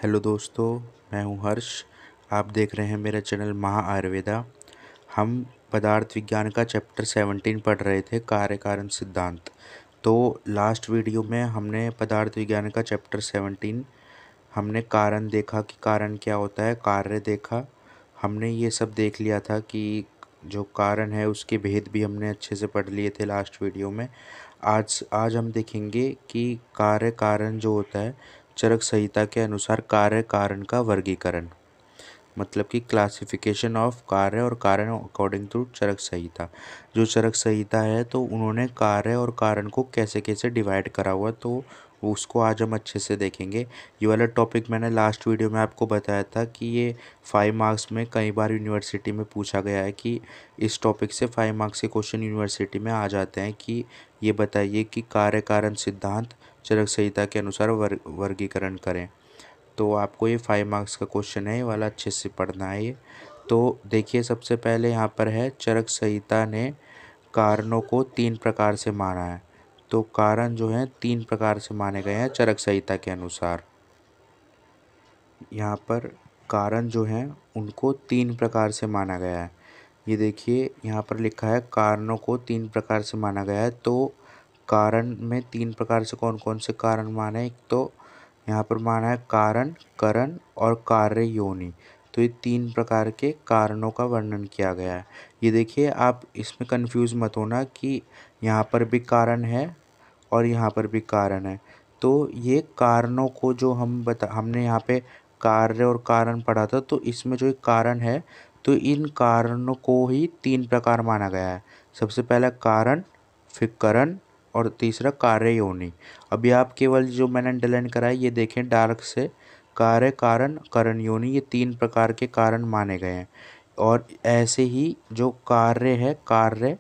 Hello दोस्तों, मैं हूं हर्ष। आप देख रहे हैं मेरा चैनल महा आयुर्वेदा। हम पदार्थ विज्ञान का चैप्टर 17 पढ़ रहे थे, कार्य कारण सिद्धांत। तो लास्ट वीडियो में हमने पदार्थ विज्ञान का चैप्टर 17 हमने कारण देखा कि कारण क्या होता है, कार्य देखा। हमने ये सब देख लिया था कि जो कारण है उसके भेद भी हमने अच्छे से पढ़ लिए थे लास्ट वीडियो में। आज आज हम देखेंगे कि कार्य कारण जो होता है, चरक संहिता के अनुसार कार्य कारण का वर्गीकरण, मतलब कि क्लासिफिकेशन ऑफ कार्य और कारण अकॉर्डिंग टू चरक संहिता। जो चरक संहिता है तो उन्होंने कार्य और कारण को कैसे कैसे डिवाइड करा हुआ, तो उसको आज हम अच्छे से देखेंगे। ये वाला टॉपिक मैंने लास्ट वीडियो में आपको बताया था कि ये 5 मार्क्स में कई बार यूनिवर्सिटी में पूछा गया है कि इस टॉपिक से 5 मार्क्स के क्वेश्चन यूनिवर्सिटी में आ जाते हैं कि ये बताइए कि कार्य कारण सिद्धांत चरक संहिता के अनुसार वर्गीकरण करें। तो आपको ये 5 मार्क्स का क्वेश्चन है, ये वाला अच्छे से पढ़ना है ये। तो देखिए, सबसे पहले यहाँ पर है चरक संहिता ने कारणों को 3 प्रकार से माना है। तो कारण जो हैं 3 प्रकार से माने गए हैं चरक संहिता के अनुसार। यहाँ पर कारण जो हैं उनको 3 प्रकार से माना गया है। ये देखिए, यहाँ पर लिखा है कारणों को 3 प्रकार से माना गया है। तो कारण में 3 प्रकार से कौन कौन से कारण माने, एक तो यहाँ पर माना है कारण, करण और कार्य योनि। तो ये 3 प्रकार के कारणों का वर्णन किया गया है। ये देखिए, आप इसमें कंफ्यूज मत होना कि यहाँ पर भी कारण है और यहाँ पर भी कारण है। तो ये कारणों को जो हमने यहाँ पे कार्य और कारण पढ़ा था, तो इसमें जो एक कारण है तो इन कारणों को ही 3 प्रकार माना गया है। सबसे पहला कारण, फिर करण और तीसरा कार्य योनि। अभी आप केवल जो मैंने अंडरलाइन करा है ये देखें डार्क से, कार्य, कारण, करण, योनि, ये 3 प्रकार के कारण माने गए हैं। और ऐसे ही जो कार्य है, कार्य,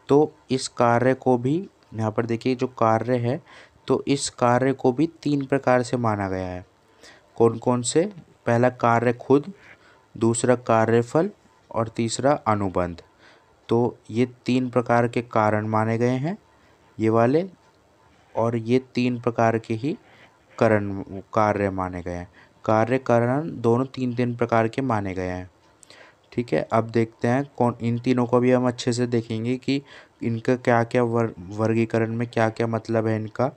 तो इस कार्य को भी यहाँ पर देखिए, जो कार्य है तो इस कार्य को भी 3 प्रकार से माना गया है। कौन कौन से? पहला कार्य खुद, दूसरा कार्यफल और तीसरा अनुबंध। तो ये 3 प्रकार के कारण माने गए हैं ये वाले, और ये 3 प्रकार के ही करण कार्य माने गए हैं। कार्य कारण दोनों 3 प्रकार के माने गए हैं। ठीक है, अब देखते हैं कौन इन तीनों को भी हम अच्छे से देखेंगे कि इनका क्या क्या वर्गीकरण में क्या क्या मतलब है इनका।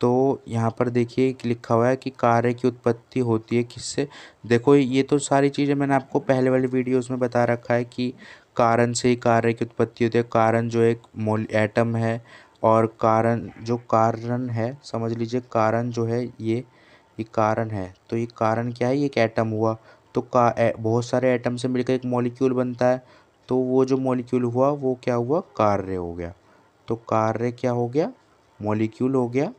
तो यहाँ पर देखिए कि लिखा हुआ है कि कार्य की उत्पत्ति होती है किससे। देखो, ये तो सारी चीज़ें मैंने आपको पहले वाली वीडियोस में बता रखा है कि कारण से ही कार्य की उत्पत्ति होती है। कारण जो एक एटम है, और कारण जो कारण है, समझ लीजिए कारण जो है ये कारण है। तो ये कारण क्या है? ये एक एटम हुआ। तो बहुत सारे एटम से मिलकर एक मॉलिक्यूल बनता है। तो वो जो मॉलिक्यूल हुआ वो क्या हुआ? कार्य हो गया। तो कार्य क्या हो गया? मॉलिक्यूल हो गया।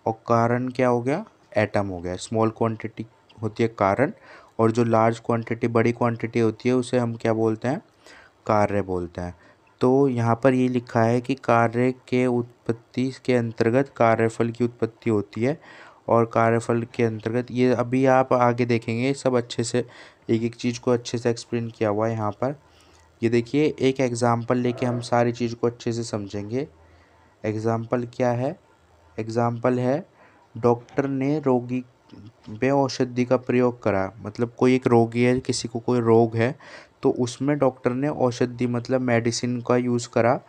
और कारण क्या हो गया? एटम हो गया। स्मॉल क्वांटिटी होती है कारण, और जो लार्ज क्वांटिटी, बड़ी क्वांटिटी होती है उसे हम क्या बोलते हैं? कार्य बोलते हैं। तो यहाँ पर ये लिखा है कि कार्य के उत्पत्ति के अंतर्गत कार्यफल की उत्पत्ति होती है, और कार्यफल के अंतर्गत ये अभी आप आगे देखेंगे सब अच्छे से, एक एक चीज़ को अच्छे से एक्सप्लेन किया हुआ है यहाँ पर। ये देखिए, एक एग्जाम्पल लेके हम सारी चीज़ को अच्छे से समझेंगे। एग्जाम्पल क्या है? एग्जाम्पल है, डॉक्टर ने रोगी पे औषधि का प्रयोग करा। मतलब कोई एक रोगी है, किसी को कोई रोग है, तो उसमें डॉक्टर ने औषधि मतलब मेडिसिन का यूज़ करा,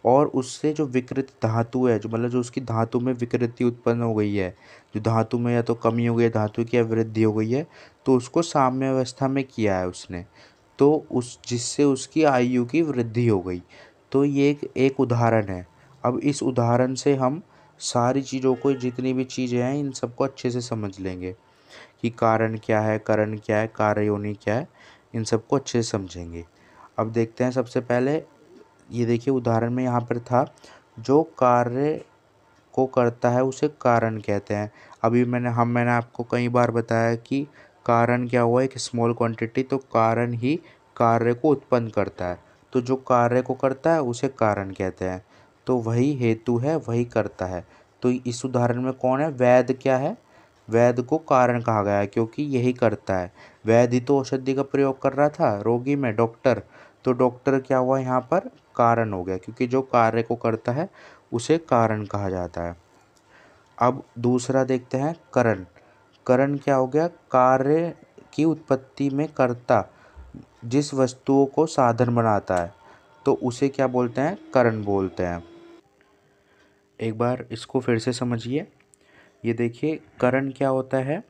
और उससे जो विकृत धातु है, जो मतलब जो उसकी धातु में विकृति उत्पन्न हो गई है, जो धातु में या तो कमी हो गई है धातु की, या वृद्धि हो गई है, तो उसको साम्य अवस्था में किया है उसने। तो उस जिससे उसकी आयु की वृद्धि हो गई। तो ये एक उदाहरण है। अब इस उदाहरण से हम सारी चीज़ों को, जितनी भी चीज़ें हैं इन सबको अच्छे से समझ लेंगे कि कारण क्या है, करण क्या है, कार्य योनि क्या है, इन सबको अच्छे से समझेंगे। अब देखते हैं, सबसे पहले ये देखिए उदाहरण में यहाँ पर था, जो कार्य को करता है उसे कारण कहते हैं। अभी मैंने आपको कई बार बताया कि कारण क्या हुआ? एक स्मॉल क्वांटिटी, तो कारण ही कार्य को उत्पन्न करता है। तो जो कार्य को करता है उसे कारण कहते हैं। तो वही हेतु है, वही करता है। तो इस उदाहरण में कौन है? वैद्य क्या है? वैद्य को कारण कहा गया है क्योंकि यही करता है। वैद्य ही तो औषधि का प्रयोग कर रहा था रोगी में, डॉक्टर। तो डॉक्टर क्या हुआ यहाँ पर? कारण हो गया, क्योंकि जो कार्य को करता है उसे कारण कहा जाता है। अब दूसरा देखते हैं, करण। करण क्या हो गया, कार्य की उत्पत्ति में कर्ता जिस वस्तुओं को साधन बनाता है तो उसे क्या बोलते हैं, करण बोलते हैं। एक बार इसको फिर से समझिए। ये देखिए, करण क्या होता है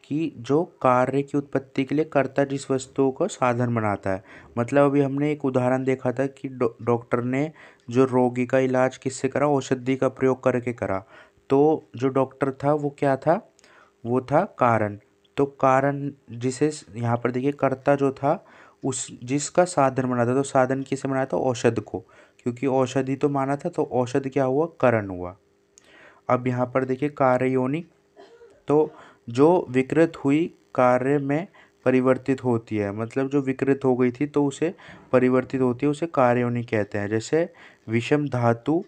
कि जो कार्य की उत्पत्ति के लिए कर्ता जिस वस्तुओं को साधन बनाता है। मतलब अभी हमने एक उदाहरण देखा था कि डॉक्टर ने जो रोगी का इलाज किससे करा, औषधि का प्रयोग करके करा। तो जो डॉक्टर था वो क्या था, वो था कारण। तो कारण जिसे यहाँ पर देखिए कर्ता जो था उस जिसका साधन बना था, तो साधन किसे बनाया था, औषध को, क्योंकि औषधि तो माना था, तो औषध क्या हुआ, करण हुआ। अब यहाँ पर देखिए कार्य योनि, तो जो विकृत हुई कार्य में परिवर्तित होती है, मतलब जो विकृत हो गई थी तो उसे परिवर्तित होती है, उसे कार्य योनि कहते हैं। जैसे विषम धातु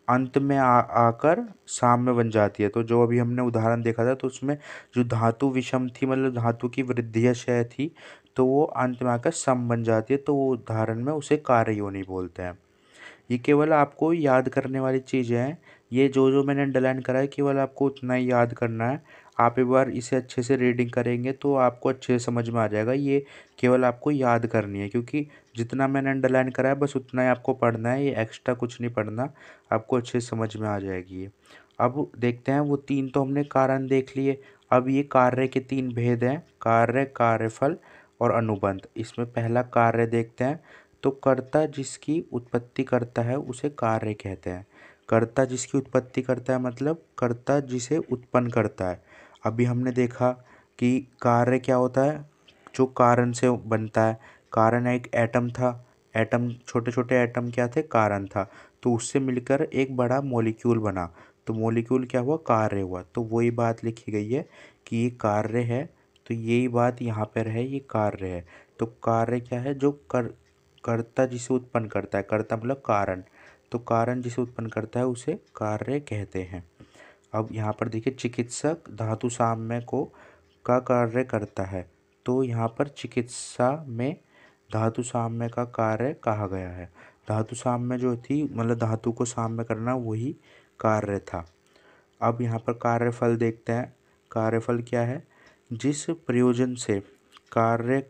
अंत में आकर साम्य बन जाती है। तो जो अभी हमने उदाहरण देखा था तो उसमें जो धातु विषम थी, मतलब धातु की वृद्धि या क्षय थी, तो वो अंत में आकर सम बन जाती है, तो वो उदाहरण में उसे कार्य योनि बोलते हैं। ये केवल आपको याद करने वाली चीज़ें हैं। ये जो जो मैंने अंडरलाइन करा है केवल आपको उतना ही याद करना है। आप एक बार इसे अच्छे से रीडिंग करेंगे तो आपको अच्छे से समझ में आ जाएगा। ये केवल आपको याद करनी है, क्योंकि जितना मैंने अंडरलाइन करा है बस उतना ही आपको पढ़ना है, ये एक्स्ट्रा कुछ नहीं पढ़ना, आपको अच्छे से समझ में आ जाएगी ये। अब देखते हैं, वो तीन तो हमने कारण देख लिए। अब ये कार्य के तीन भेद हैं, कार्य, कार्यफल और अनुबंध। इसमें पहला कार्य देखते हैं। तो कर्ता जिसकी उत्पत्ति करता है उसे कार्य कहते हैं। कर्ता जिसकी उत्पत्ति करता है मतलब कर्ता जिसे उत्पन्न करता है। अभी हमने देखा कि कार्य क्या होता है, जो कारण से बनता है। कारण एक एटम था, एटम, छोटे छोटे एटम क्या थे, कारण था। तो उससे मिलकर एक बड़ा मॉलिक्यूल बना, तो मॉलिक्यूल क्या हुआ, कार्य हुआ। तो वही बात लिखी गई है कि ये कार्य है, तो यही बात यहाँ पर है, ये कार्य है। तो कार्य क्या है, जो कर्ता जिसे उत्पन्न करता है, कर्ता मतलब कारण, तो कारण जिसे उत्पन्न करता है उसे कार्य कहते हैं। अब यहाँ पर देखिए, चिकित्सक धातु साम्य को का कार्य करता है, तो यहाँ पर चिकित्सा में धातु साम्य का कार्य कहा गया है। धातु साम्य जो थी, मतलब धातु को साम्य करना, वही कार्य था। अब यहाँ पर कार्यफल देखते हैं। कार्यफल क्या है, जिस प्रयोजन से कार्य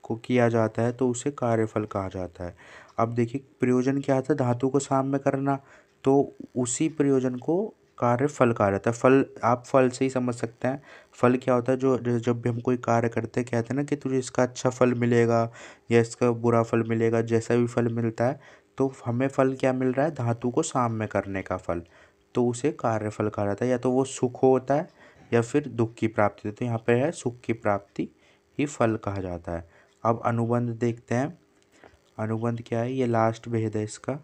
को किया जाता है तो उसे कार्यफल कहा जाता है। अब देखिए, प्रयोजन क्या था, धातु को साम्य करना, तो उसी प्रयोजन को कार्यफल कहा जाता है। फल आप फल से ही समझ सकते हैं। फल क्या होता है, जो जब भी हम कोई कार्य करते हैं कहते हैं ना कि तुझे इसका अच्छा फल मिलेगा या इसका बुरा फल मिलेगा, जैसा भी फल मिलता है, तो हमें फल क्या मिल रहा है, धातु को साम्य करने का फल, तो उसे कार्यफल कहा जाता है। या तो वो सुख होता है या फिर दुख की प्राप्ति होती है, तो यहाँ पे है सुख की प्राप्ति ही फल कहा जाता है। अब अनुबंध देखते हैं। अनुबंध क्या है, ये लास्ट भेद है इसका।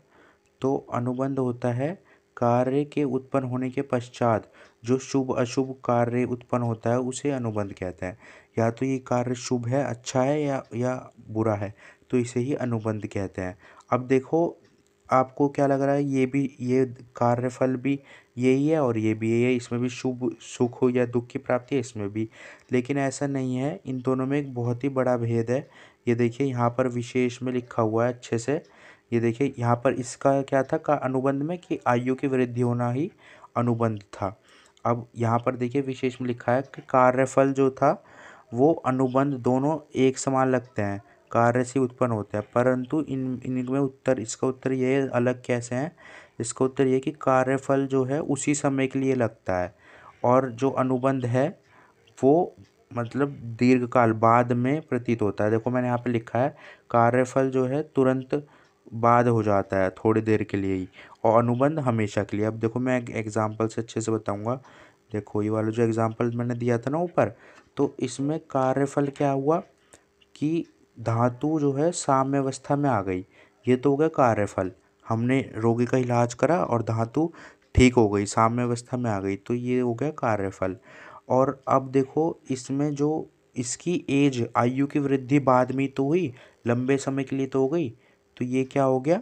तो अनुबंध होता है कार्य के उत्पन्न होने के पश्चात जो शुभ अशुभ कार्य उत्पन्न होता है उसे अनुबंध कहते हैं। या तो ये कार्य शुभ है, अच्छा है, या बुरा है, तो इसे ही अनुबंध कहते हैं। अब देखो, आपको क्या लग रहा है, ये भी, ये कार्यफल भी यही है और ये भी यही है, इसमें भी शुभ सुख हो या दुख की प्राप्ति है, इसमें भी। लेकिन ऐसा नहीं है, इन दोनों में एक बहुत ही बड़ा भेद है। ये देखिए, यहाँ पर विशेष में लिखा हुआ है अच्छे से। ये देखिए, यहाँ पर इसका क्या था का अनुबंध में, कि आयु की वृद्धि होना ही अनुबंध था। अब यहाँ पर देखिए, विशेष में लिखा है कि कार्यफल जो था वो अनुबंध दोनों एक समान लगते हैं, कार्य से उत्पन्न होते हैं, परंतु इनमें उत्तर, इसका उत्तर ये अलग कैसे है। इसका उत्तर ये कि कार्यफल जो है उसी समय के लिए लगता है, और जो अनुबंध है वो मतलब दीर्घकाल बाद में प्रतीत होता है। देखो मैंने यहाँ पे लिखा है, कार्यफल जो है तुरंत बाद हो जाता है, थोड़ी देर के लिए ही, और अनुबंध हमेशा के लिए। अब देखो, मैं एक एग्जाम्पल से अच्छे से बताऊंगा। देखो, ये वाला जो एग्जाम्पल मैंने दिया था ना ऊपर, तो इसमें कार्यफल क्या हुआ कि धातु जो है साम्य अवस्था में आ गई, ये तो हो गया कार्यफल। हमने रोगी का इलाज करा और धातु ठीक हो गई, साम्य अवस्था में आ गई, तो ये हो गया कार्यफल। और अब देखो, इसमें जो इसकी एज, आयु की वृद्धि बाद में तो हुई, लंबे समय के लिए तो हो गई, तो ये क्या हो गया,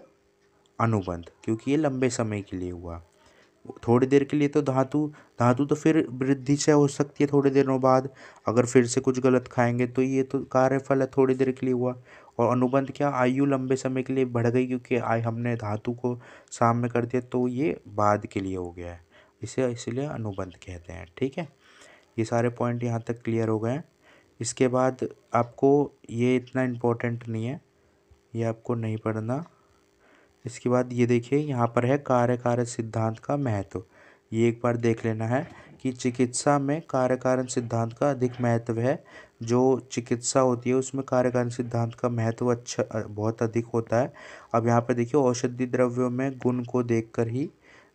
अनुबंध, क्योंकि ये लंबे समय के लिए हुआ। थोड़ी देर के लिए तो धातु धातु तो फिर वृद्धि से हो सकती है थोड़ी देरों बाद, अगर फिर से कुछ गलत खाएंगे, तो ये तो कार्यफल है, थोड़ी देर के लिए हुआ। और अनुबंध क्या, आयु लंबे समय के लिए बढ़ गई, क्योंकि हमने धातु को साम्य कर दिया, तो ये बाद के लिए हो गया है, इसे इसलिए अनुबंध कहते हैं। ठीक है, ये सारे पॉइंट यहाँ तक क्लियर हो गए हैं। इसके बाद आपको ये इतना इम्पोर्टेंट नहीं है, ये आपको नहीं पढ़ना। इसके बाद ये देखिए यहाँ पर है कार्य कारण सिद्धांत का महत्व। ये एक बार देख लेना है कि चिकित्सा में कार्य कारण सिद्धांत का अधिक महत्व है। जो चिकित्सा होती है उसमें कार्य कारण सिद्धांत का महत्व बहुत अधिक होता है। अब यहाँ पे देखिए औषधि द्रव्यों में गुण को देखकर ही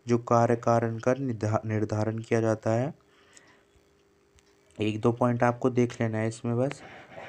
जो कार्य कारण का निर्धारण किया जाता है। एक दो पॉइंट आपको देख लेना है इसमें बस।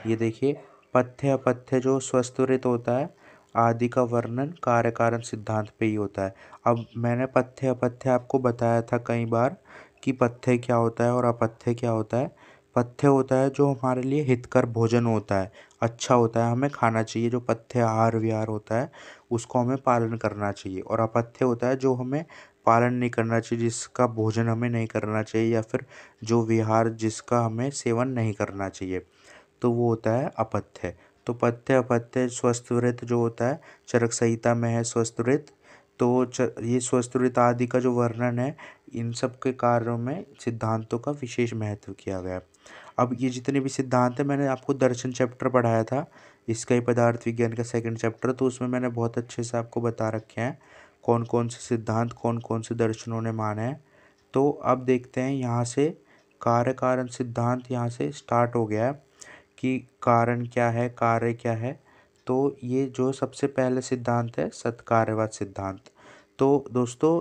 ये देखिए पथ्य अपथ्य जो स्वस्तुरित होता है आदि का वर्णन कार्य कारण सिद्धांत पे ही होता है। अब मैंने पथ्य अपथ्य आपको बताया था कई बार कि पथ्य क्या होता है और अपथ्य क्या होता है। पथ्य होता है जो हमारे लिए हितकर भोजन होता है, अच्छा होता है, हमें खाना चाहिए, जो पथ्य आहार विहार होता है उसको हमें पालन करना चाहिए। और अपथ्य होता है जो हमें पालन नहीं करना चाहिए, जिसका भोजन हमें नहीं करना चाहिए, या फिर जो विहार जिसका हमें सेवन नहीं करना चाहिए, तो वो होता है अपथ्य। तो पथ्य अपथ्य स्वस्थवृत्त जो होता है चरक संहिता में है स्वस्थवृत्त। तो ये स्वस्थवृत्त आदि का जो वर्णन है इन सब के कार्यों में सिद्धांतों का विशेष महत्व किया गया। अब ये जितने भी सिद्धांत हैं मैंने आपको दर्शन चैप्टर पढ़ाया था, इसका ही पदार्थ विज्ञान का सेकंड चैप्टर, तो उसमें मैंने बहुत अच्छे से आपको बता रखे हैं कौन कौन से सिद्धांत कौन कौन से दर्शनों ने माने हैं। तो अब देखते हैं यहाँ से कार्य कारण सिद्धांत यहाँ से स्टार्ट हो गया है कि कारण क्या है कार्य क्या है। तो ये जो सबसे पहले सिद्धांत है सत्कार्यवाद सिद्धांत। तो दोस्तों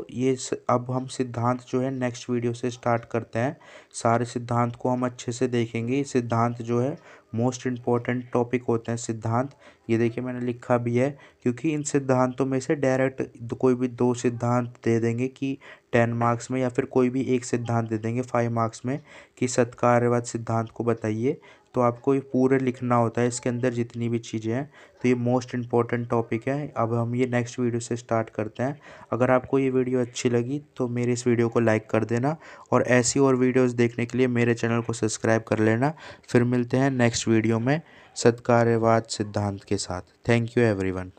अब हम सिद्धांत जो है नेक्स्ट वीडियो से स्टार्ट करते हैं। सारे सिद्धांत को हम अच्छे से देखेंगे। सिद्धांत जो है मोस्ट इम्पॉर्टेंट टॉपिक होते हैं सिद्धांत। ये देखिए मैंने लिखा भी है क्योंकि इन सिद्धांतों में से डायरेक्ट कोई भी दो सिद्धांत दे देंगे कि 10 मार्क्स में, या फिर कोई भी एक सिद्धांत दे देंगे 5 मार्क्स में कि सत्कार्यवाद सिद्धांत को बताइए। तो आपको ये पूरे लिखना होता है इसके अंदर जितनी भी चीज़ें हैं। तो ये मोस्ट इम्पॉर्टेंट टॉपिक है। अब हम ये नेक्स्ट वीडियो से स्टार्ट करते हैं। अगर आपको ये वीडियो अच्छी लगी तो मेरे इस वीडियो को लाइक कर देना, और ऐसी और वीडियोस देखने के लिए मेरे चैनल को सब्सक्राइब कर लेना। फिर मिलते हैं नेक्स्ट वीडियो में सत्कार्यवाद सिद्धांत के साथ। Thank you everyone.